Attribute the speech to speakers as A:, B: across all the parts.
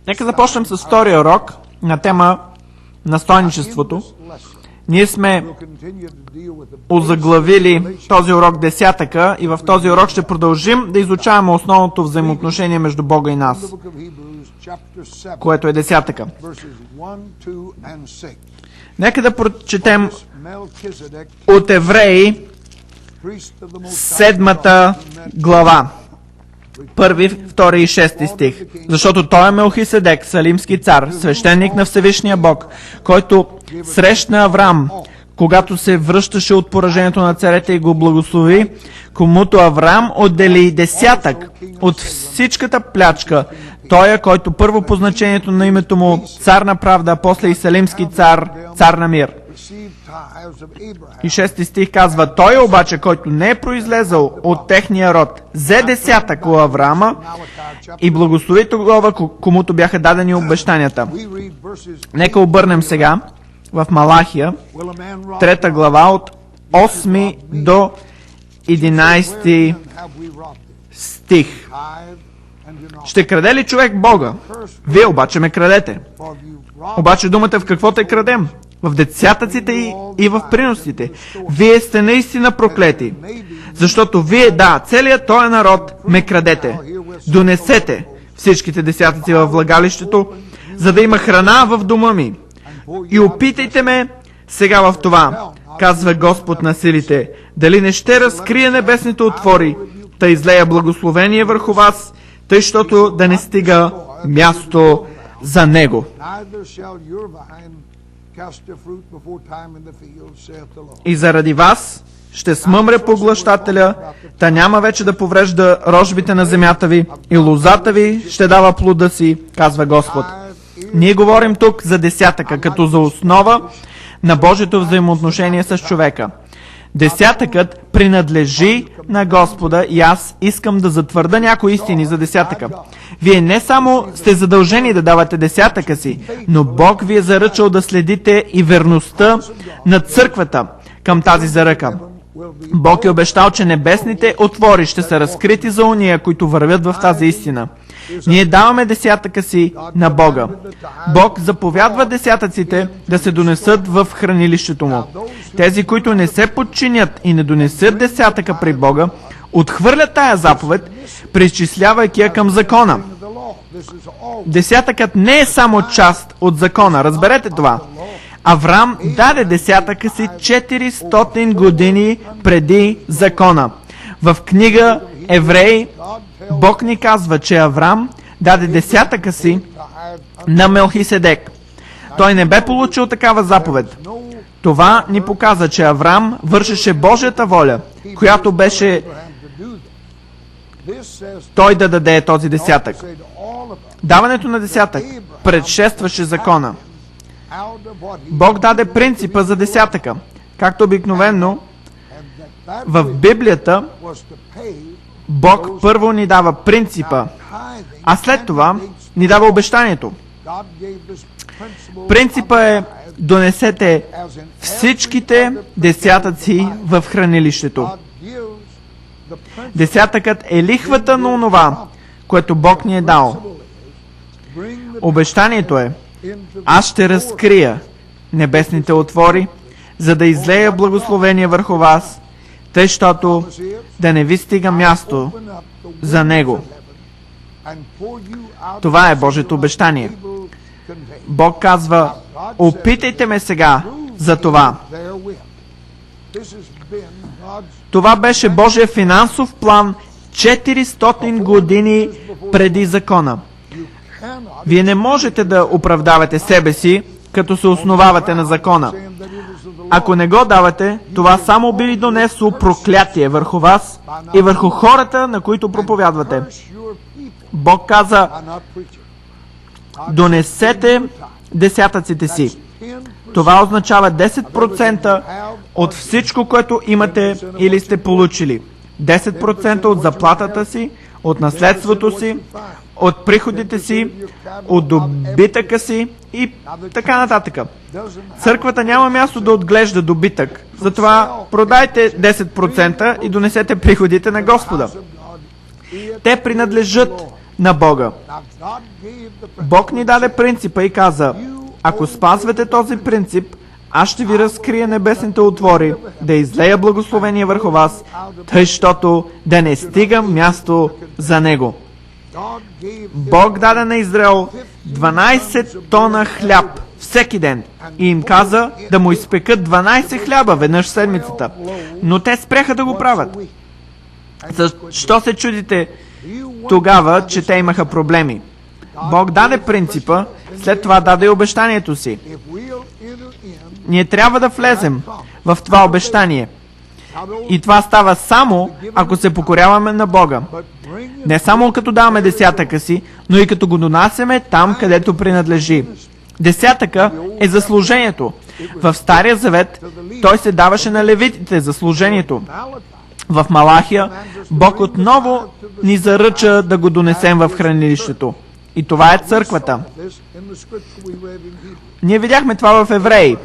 A: Нека започнем с втория урок на тема настойничеството. Ние сме озаглавили този урок десятъка и в този урок ще продължим да изучаваме основното взаимоотношение между Бога и нас, което е десятъка. Нека да прочетем от Евреи 7 глава, 1, 2 и 6 стих. Защото той е Мелхиседек, салимски цар, свещеник на Всевишния Бог, който срещна Авраам, когато се връщаше от поражението на царете и го благослови, комуто Авраам отдели десятък от всичката плячка. Той е, който първо по значението на името му цар на правда, а после и салимски цар, цар на мир. И 6 стих казва: той обаче, който не е произлезъл от техния род, взе десятък у Авраама и благослови тогава, комуто бяха дадени обещанията. Нека обърнем сега в Малахия, 3 глава, от 8 до 11 стих. Ще краде ли човек Бога? Вие обаче ме крадете. Обаче думата в какво те крадем? В десятъците и в приносите. Вие сте наистина проклети, защото вие, целият този народ ме крадете. Донесете всичките десятъци във влагалището, за да има храна в дома ми. И опитайте ме сега в това, казва Господ на силите, дали не ще разкрия небесните отвори, да излея благословение върху вас, тъй, щото да не стига място за него. И заради вас ще смъмре поглъщателя, та няма вече да поврежда рожбите на земята ви, и лозата ви ще дава плода си, казва Господ. Ние говорим тук за десятъка, като за основа на Божието взаимоотношение с човека. Десятъкът принадлежи на Господа и аз искам да затвърда някои истини за десятъка. Вие не само сте задължени да давате десятъка си, но Бог ви е заръчал да следите и верността на църквата към тази заръка. Бог е обещал, че небесните отвори ще са разкрити за уния, които вървят в тази истина. Ние даваме десятъка си на Бога. Бог заповядва десятъците да се донесат в хранилището му. Тези, които не се подчинят и не донесат десятъка при Бога, отхвърлят тая заповед, преизчислявайки я към закона. Десятъкът не е само част от закона, разберете това. Авраам даде десятъка си 400 години преди закона. В книга Евреи Бог ни казва, че Авраам даде десятъка си на Мелхиседек. Той не бе получил такава заповед. Това ни показа, че Авраам вършеше Божията воля, която беше той да даде този десятък. Даването на десятък предшестваше закона. Бог даде принципа за десятъка. Както обикновено в Библията, Бог първо ни дава принципа, а след това ни дава обещанието. Принципа е: донесете всичките десятъци в хранилището. Десятъкът е лихвата на онова, което Бог ни е дал. Обещанието е: аз ще разкрия небесните отвори, за да излея благословение върху вас, тъй, щото да не ви стига място за него. Това е Божието обещание. Бог казва: опитайте ме сега за това. Това беше Божия финансов план 400 години преди закона. Вие не можете да оправдавате себе си, като се основавате на закона. Ако не го давате, това само би ви донесло проклятие върху вас и върху хората, на които проповядвате. Бог каза: донесете десятъците си. Това означава 10% от всичко, което имате или сте получили. 10% от заплатата си, от наследството си, от приходите си, от добитъка си и така нататък. Църквата няма място да отглежда добитък. Затова продайте 10% и донесете приходите на Господа. Те принадлежат на Бога. Бог ни даде принципа и каза, ако спазвате този принцип, аз ще ви разкрия небесните отвори, да излея благословение върху вас, тъй, щото да не стига място за него. Бог даде на Израел 12 тона хляб всеки ден и им каза да му изпекат 12 хляба веднъж в седмицата. Но те спряха да го правят. Защо се чудите тогава, че те имаха проблеми? Бог даде принципа, след това даде и обещанието си. Ние трябва да влезем в това обещание. И това става само, ако се покоряваме на Бога. Не само като даваме десятъка си, но и като го донасяме там, където принадлежи. Десятъка е за служението. В Стария Завет той се даваше на левитите за служението. В Малахия Бог отново ни заръча да го донесем в хранилището. И това е църквата. Ние видяхме това в Евреи.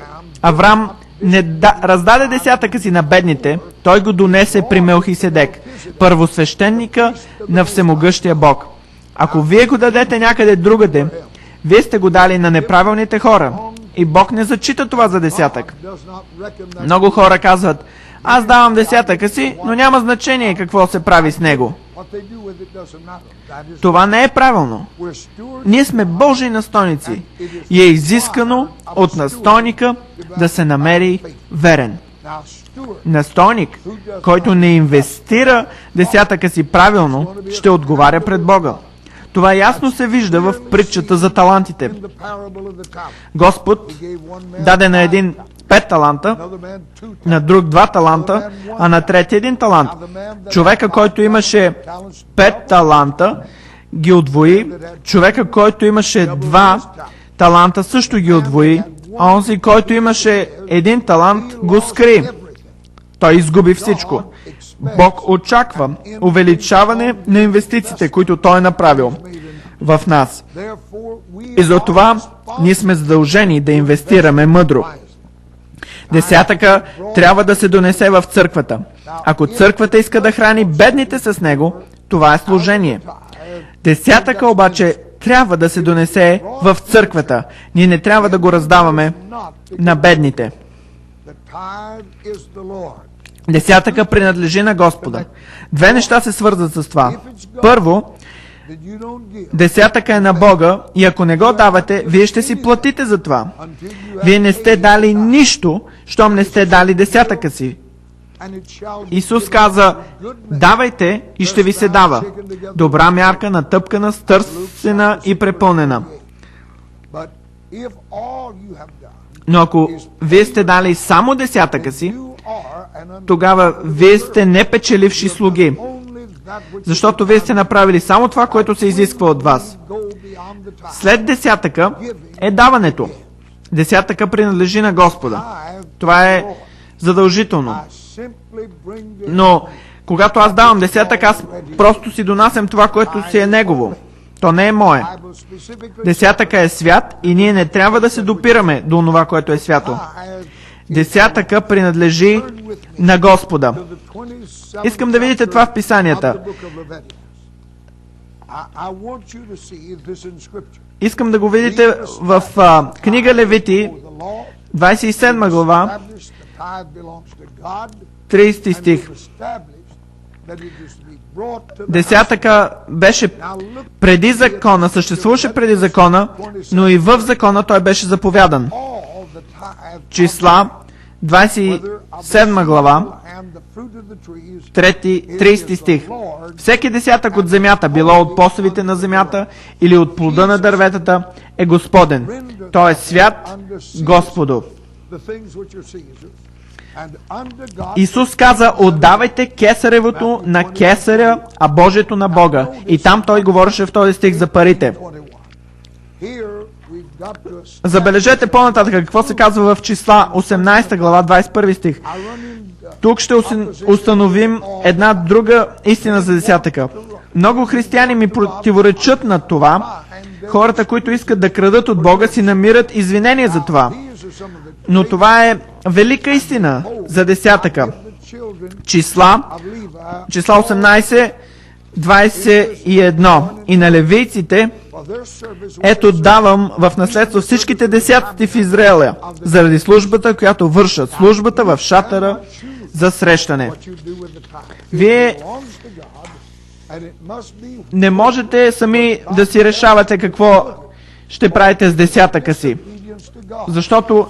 A: Авраам не раздаде десятъка си на бедните, той го донесе при Мелхиседек, първосвещеника на всемогъщия Бог. Ако вие го дадете някъде другаде, вие сте го дали на неправилните хора. И Бог не зачита това за десятък. Много хора казват, аз давам десятъка си, но няма значение какво се прави с него. Това не е правилно. Ние сме Божии настойници и е изискано от настойника да се намери верен. Настойник, който не инвестира десятъка си правилно, ще отговаря пред Бога. Това ясно се вижда в притчата за талантите. Господ даде на един 5 таланта, на друг 2 таланта, а на трети 1 талант. Човека, който имаше 5 таланта, ги удвои. Човека, който имаше 2 таланта, също ги удвои. А онзи, който имаше 1 талант, го скри. Той изгуби всичко. Бог очаква увеличаване на инвестициите, които Той е направил в нас. И за това ние сме задължени да инвестираме мъдро. Десятъка трябва да се донесе в църквата. Ако църквата иска да храни бедните с него, това е служение. Десятъка обаче трябва да се донесе в църквата. Ние не трябва да го раздаваме на бедните. Десятъка принадлежи на Господа. 2 неща се свързват с това. Първо, десятъка е на Бога и ако не го давате, вие ще си платите за това. Вие не сте дали нищо, щом не сте дали десятъка си. Исус каза, давайте и ще ви се дава. Добра мярка, натъпкана, стърсена и препълнена. Но ако вие сте дали само десятъка си, тогава вие сте непечеливши слуги. Защото вие сте направили само това, което се изисква от вас. След десятъка е даването. Десятъка принадлежи на Господа. Това е задължително. Но когато аз давам десятък, аз просто си донасям това, което си е негово. То не е мое. Десятъка е свят и ние не трябва да се допираме до това, което е свято. Десятъка принадлежи на Господа. Искам да видите това в Писанията. Искам да го видите в книга Левити, 27 глава, 30 стих. Десятъка беше преди закона, съществуваше преди закона, но и в закона той беше заповядан. Числа, 27 глава, 30 стих. Всеки десятък от земята, било от посевите на земята или от плода на дърветата, е Господен. Той е свят Господу. Исус каза, отдавайте кесаревото на кесаря, а Божието на Бога. И там той говореше в този стих за парите. Забележете по-нататък какво се казва в Числа 18 глава 21 стих. Тук ще установим една друга истина за десятъка. Много християни ми противоречат на това. Хората, които искат да крадат от Бога, си намират извинение за това. Но това е велика истина за десятъка. Числа 18, 21. И на левийците, ето давам в наследство всичките десятъци в Израеля, заради службата, която вършат, службата в шатъра за срещане. Вие не можете сами да си решавате какво ще правите с десятъка си, защото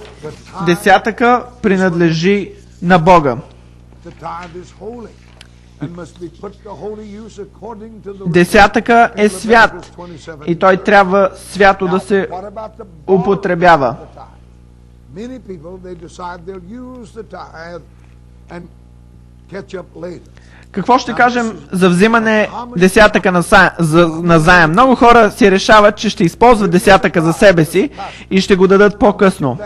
A: десятъка принадлежи на Бога. Десятъка е свят и той трябва свято да се употребява. Какво ще кажем за взимане десятъка на заем? Много хора си решават, че ще използват десятъка за себе си и ще го дадат по-късно.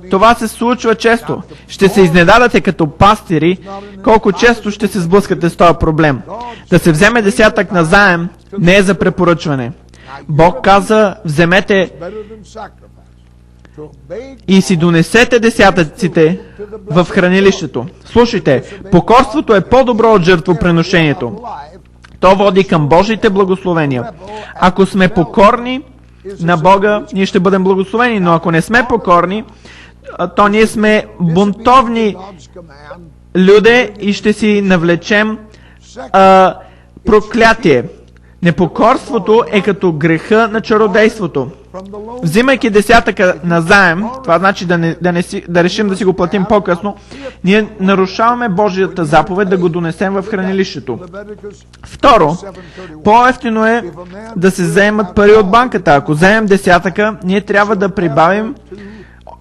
A: Това се случва често. Ще се изненадате като пастири, колко често ще се сблъскате с този проблем. Да се вземе десятък на заем не е за препоръчване. Бог каза, вземете и си донесете десятъците в хранилището. Слушайте, покорството е по-добро от жертвоприношението. То води към Божиите благословения. Ако сме покорни на Бога, ние ще бъдем благословени, но ако не сме покорни, то ние сме бунтовни люди и ще си навлечем проклятие. Непокорството е като греха на чародейството. Взимайки десятъка на заем, това значи да решим да си го платим по-късно, ние нарушаваме Божията заповед да го донесем в хранилището. Второ, по-евтино е да се вземат пари от банката. Ако вземем десятъка, ние трябва да прибавим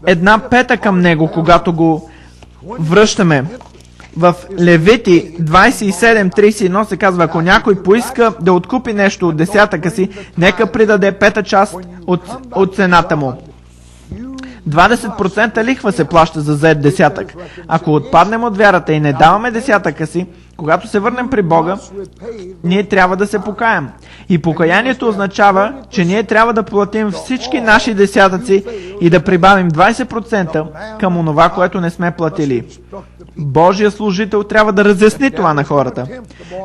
A: 1/5 към него, когато го връщаме. В Левити 27:31 се казва, ако някой поиска да откупи нещо от десятъка си, нека придаде 5-та част от цената му. 20% лихва се плаща за зает десятък. Ако отпаднем от вярата и не даваме десятъка си, когато се върнем при Бога, ние трябва да се покаем. И покаянието означава, че ние трябва да платим всички наши десятъци и да прибавим 20% към онова, което не сме платили. Божия служител трябва да разясни това на хората.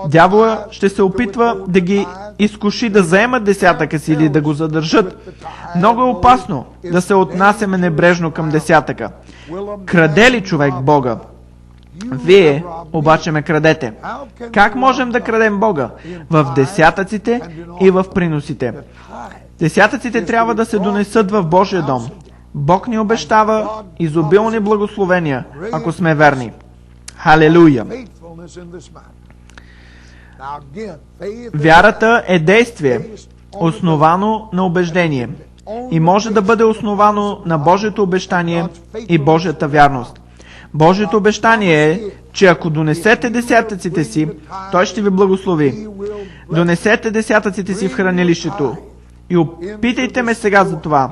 A: Дявола ще се опитва да ги изкуши да заемат десятъка си или да го задържат. Много е опасно да се отнасяме небрежно към десятъка. Краде ли човек Бога? Вие обаче ме крадете. Как можем да крадем Бога? В десятъците и в приносите. Десятъците трябва да се донесат в Божия дом. Бог ни обещава изобилни благословения, ако сме верни. Халелуя! Вярата е действие, основано на убеждение, и може да бъде основано на Божието обещание и Божията вярност. Божието обещание е, че ако донесете десятъците си, Той ще ви благослови. Донесете десятъците си в хранилището и опитайте ме сега за това.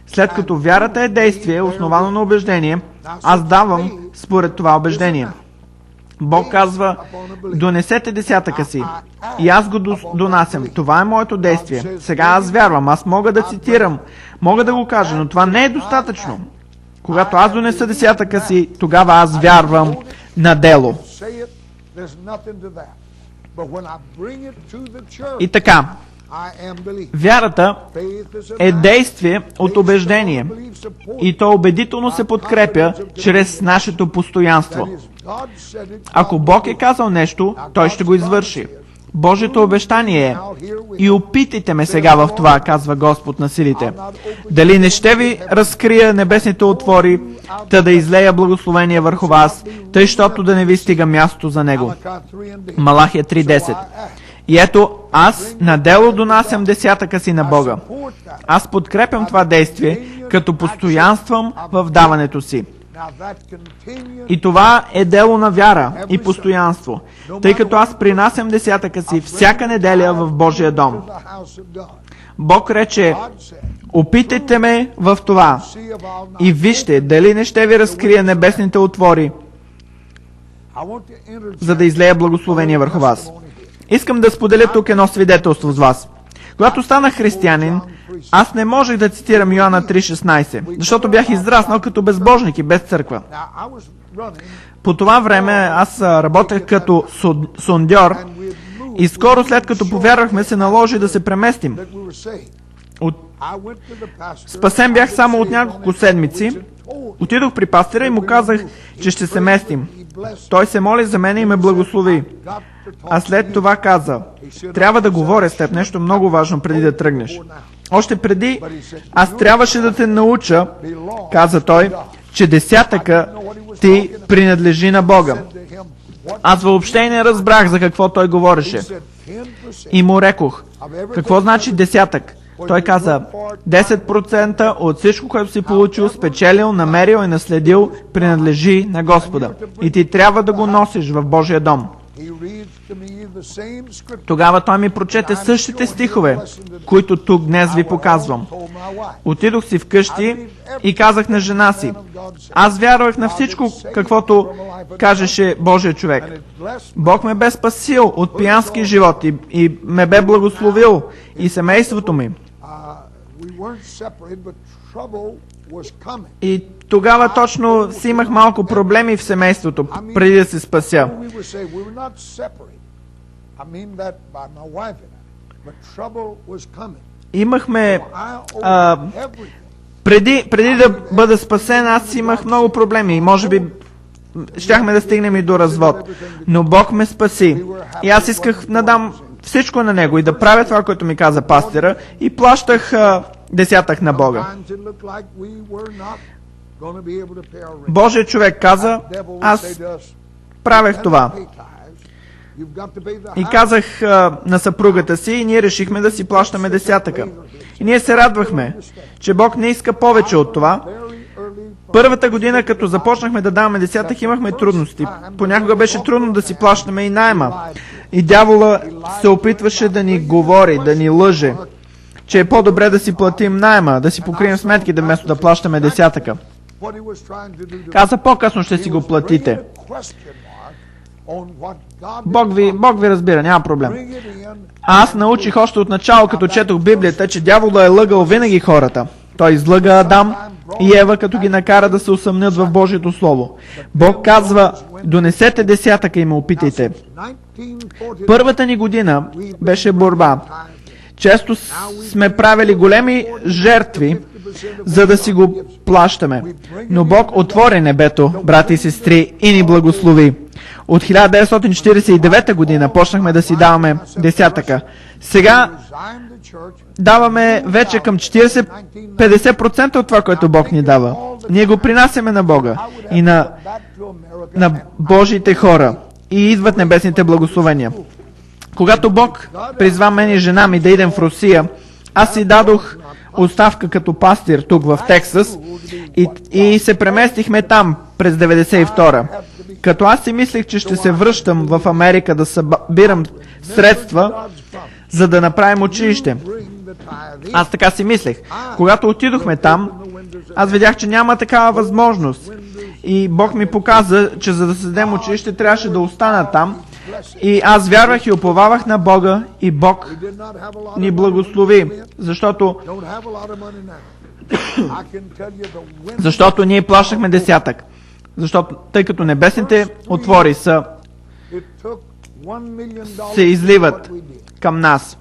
A: След като вярата е действие, основано на убеждение, аз давам според това убеждение. Бог казва, донесете десятъка си. И аз го донасям. Това е моето действие. Сега аз вярвам. Аз мога да цитирам. Мога да го кажа, но това не е достатъчно. Когато аз донеса десятъка си, тогава аз вярвам на дело. И така, вярата е действие от убеждение и то убедително се подкрепя чрез нашето постоянство. Ако Бог е казал нещо, Той ще го извърши. Божието обещание е: и опитайте ме сега в това, казва Господ на силите. Дали не ще ви разкрия небесните отвори, та да излея благословение върху вас, тъй, щото да не ви стига място за него. Малахия 3:10. И ето, аз на дело донасям десятъка си на Бога. Аз подкрепям това действие, като постоянствам в даването си. И това е дело на вяра и постоянство, тъй като аз принасям десятъка си всяка неделя в Божия дом. Бог рече: опитайте ме в това и вижте дали не ще ви разкрия небесните отвори, за да излея благословение върху вас. Искам да споделя тук едно свидетелство с вас. Когато станах християнин, аз не можех да цитирам Йоанна 3:16, защото бях израснал като безбожник и без църква. По това време аз работех като сондьор И скоро след като повярвахме, се наложи да се преместим. Спасен бях само от няколко седмици. Отидох при пастира и му казах, че ще се местим. Той се моли за мен и ме благослови. А след това каза, трябва да говоря с теб нещо много важно преди да тръгнеш. Още преди, аз трябваше да те науча, каза той, че десятъка ти принадлежи на Бога. Аз въобще не разбрах за какво той говореше. И му рекох, какво значи десятък? Той каза, 10% от всичко, което си получил, спечелил, намерил и наследил, принадлежи на Господа. И ти трябва да го носиш в Божия дом. Тогава той ми прочете същите стихове, които тук днес ви показвам. Отидох си вкъщи и казах на жена си, аз вярвах на всичко, каквото кажеше Божия човек. Бог ме бе спасил от пиянски живот и ме бе благословил и семейството ми. И тогава точно си имах малко проблеми в семейството, преди да се спася. Имахме... преди да бъда спасен, аз имах много проблеми и може би щяхме да стигнем и до развод. Но Бог ме спаси. И аз исках да дам всичко на Него и да правя това, което ми каза пастира, и плащах десятък на Бога. Божият човек каза, аз правех това. И казах на съпругата си, и ние решихме да си плащаме десятъка. И ние се радвахме, че Бог не иска повече от това. Първата година, като започнахме да даваме десятък, имахме трудности. Понякога беше трудно да си плащаме и найма. И дявола се опитваше да ни говори, да ни лъже, че е по-добре да си платим найма, да си покрием сметките, вместо да плащаме десятъка. Каза, по-късно ще си го платите. Бог ви разбира, няма проблем. Аз научих още от начало, като четох Библията, че дявола е лъгал винаги хората. Той излъга Адам и Ева, като ги накара да се усъмнят в Божието Слово. Бог казва, донесете десятъка и ме опитайте. Първата ни година беше борба. Често сме правили големи жертви, за да си го плащаме. Но Бог отвори небето, брати и сестри, и ни благослови. От 1949 година почнахме да си даваме десятъка. Сега даваме вече към 40-50% от това, което Бог ни дава. Ние го принасяме на Бога и на Божиите хора. И идват небесните благословения. Когато Бог призва мен и жена ми да идем в Русия, аз си дадох оставка като пастир тук в Тексас и се преместихме там през 92-а. Като аз си мислех, че ще се връщам в Америка да събирам средства, за да направим училище. Аз така си мислех. Когато отидохме там, аз видях, че няма такава възможност. И Бог ми показа, че за да създадем училище, трябваше да остана там. И аз вярвах и уповавах на Бога, и Бог ни благослови, защото ние плащахме десятък. Защото, тъй като небесните отвори се изливат към нас.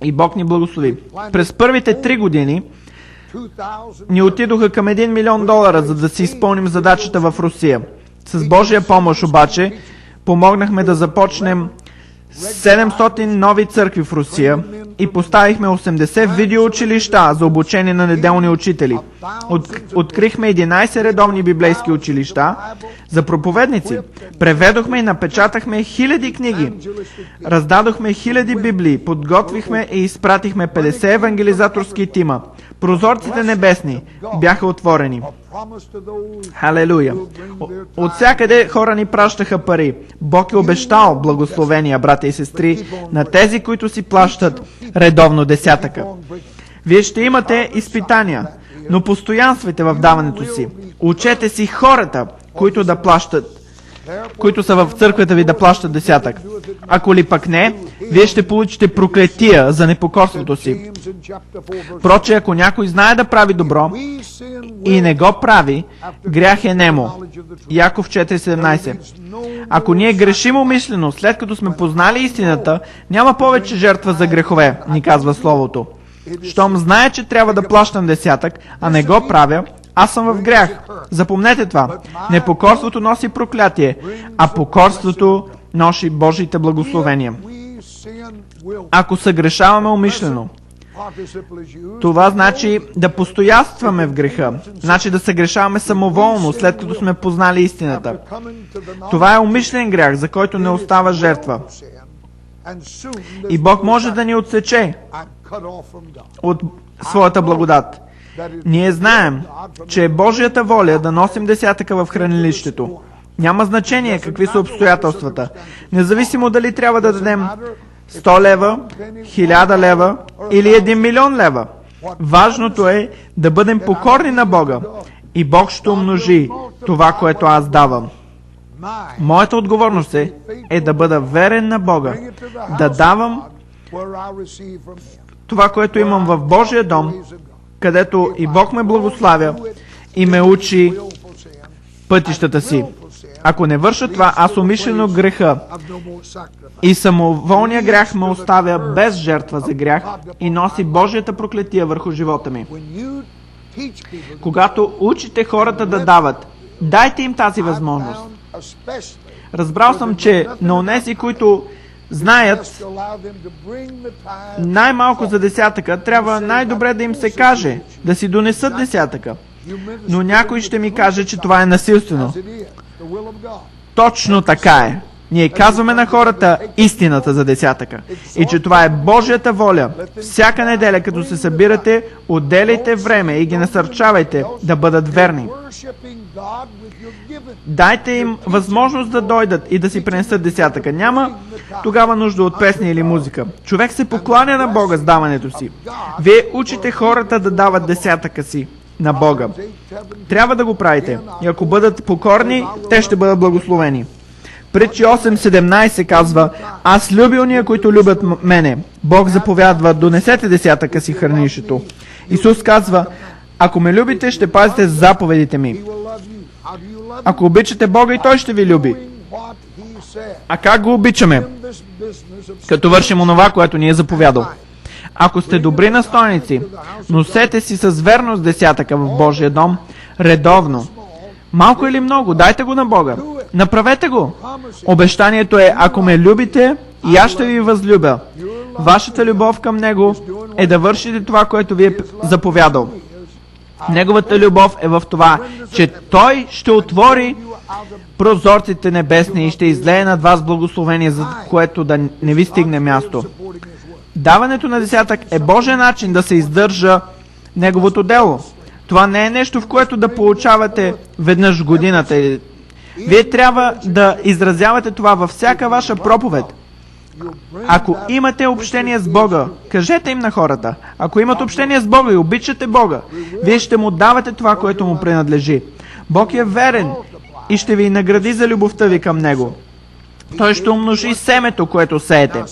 A: И Бог ни благослови. През първите 3 години ни отидоха към $1 милион, за да си изпълним задачата в Русия. С Божия помощ обаче помогнахме да започнем 700 нови църкви в Русия и поставихме 80 видеоучилища за обучение на неделни учители. Открихме 11 редовни библейски училища за проповедници. Преведохме и напечатахме хиляди книги. Раздадохме хиляди библии. Подготвихме и изпратихме 50 евангелизаторски тима. Прозорците небесни бяха отворени. Халелуя! От всякъде хора ни пращаха пари. Бог е обещал благословения, брата и сестри, на тези, които си плащат редовно десятъка. Вие ще имате изпитания, но постоянствайте в даването си. Учете си хората, които да плащат, които са в църквата ви, да плащат десятък. Ако ли пък не, вие ще получите проклетия за непокорството си. Проче, ако някой знае да прави добро и не го прави, грях е нему. Яков 4:17. Ако ние грешим умишлено, след като сме познали истината, няма повече жертва за грехове, ни казва Словото. Щом знае, че трябва да плащам десятък, а не го правя, аз съм в грях. Запомнете това. Непокорството носи проклятие, а покорството носи Божиите благословения. Ако съгрешаваме умишлено, това значи да постоянстваме в греха, значи да съгрешаваме самоволно, след като сме познали истината. Това е умишлен грях, за който не остава жертва. И Бог може да ни отсече от своята благодат. Ние знаем, че е Божията воля да носим десятъка в хранилището. Няма значение какви са обстоятелствата. Независимо дали трябва да дадем 100 лева, 1000 лева или 1 милион лева. Важното е да бъдем покорни на Бога и Бог ще умножи това, което аз давам. Моята отговорност е да бъда верен на Бога, да давам това, което имам в Божия дом, където и Бог ме благославя и ме учи пътищата си. Ако не върша това, аз умишлено греха и самоволния грях ме оставя без жертва за грях и носи Божията проклетия върху живота ми. Когато учите хората да дават, дайте им тази възможност. Разбрал съм, че на онези, които знаят най-малко за десятъка, трябва най-добре да им се каже, да си донесат десятъка. Но някой ще ми каже, че това е насилствено. Точно така е. Ние казваме на хората истината за десятъка. И че това е Божията воля. Всяка неделя, като се събирате, отделяйте време и ги насърчавайте да бъдат верни. Дайте им възможност да дойдат и да си принесат десятъка. Няма тогава нужда от песни или музика. Човек се покланя на Бога с даването си. Вие учите хората да дават десятъка си на Бога. Трябва да го правите. И ако бъдат покорни, те ще бъдат благословени. Притчи 8:17 казва: аз любя уния, които любят мене. Бог заповядва: донесете десятъка си в хранилището. Исус казва: ако ме любите, ще пазите заповедите ми. Ако обичате Бога, и Той ще ви люби. А как го обичаме? Като вършим онова, което ни е заповядал. Ако сте добри настойници, носете си с верност десятъка в Божия дом, редовно. Малко или много, дайте го на Бога. Направете го. Обещанието е: ако ме любите, и аз ще ви възлюбя. Вашата любов към Него е да вършите това, което ви е заповядал. Неговата любов е в това, че Той ще отвори прозорците небесни и ще излее над вас благословение, за което да не ви стигне място. Даването на десятък е Божия начин да се издържа Неговото дело. Това не е нещо, в което да получавате веднъж в годината. Вие трябва да изразявате това във всяка ваша проповед. Ако имате общение с Бога, кажете им на хората. Ако имат общение с Бога и обичате Бога, вие ще му давате това, което му принадлежи. Бог е верен и ще ви награди за любовта ви към Него. Той ще умножи семето, което сеете.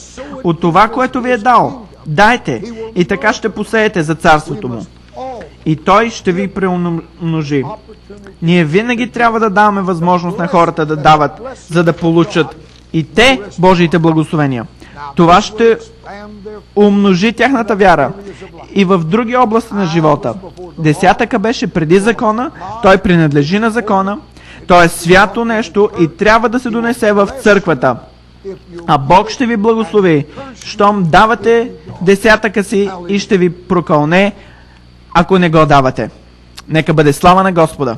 A: От това, което ви е дал, дайте и така ще посеете за царството му. И Той ще ви преумножи. Ние винаги трябва да даваме възможност на хората да дават, за да получат и те Божиите благословения. Това ще умножи тяхната вяра и в други области на живота. Десятъка беше преди закона, той принадлежи на закона, то е свято нещо и трябва да се донесе в църквата. А Бог ще ви благослови, щом давате десятъка си, и ще ви прокълне, ако не го давате. Нека бъде слава на Господа!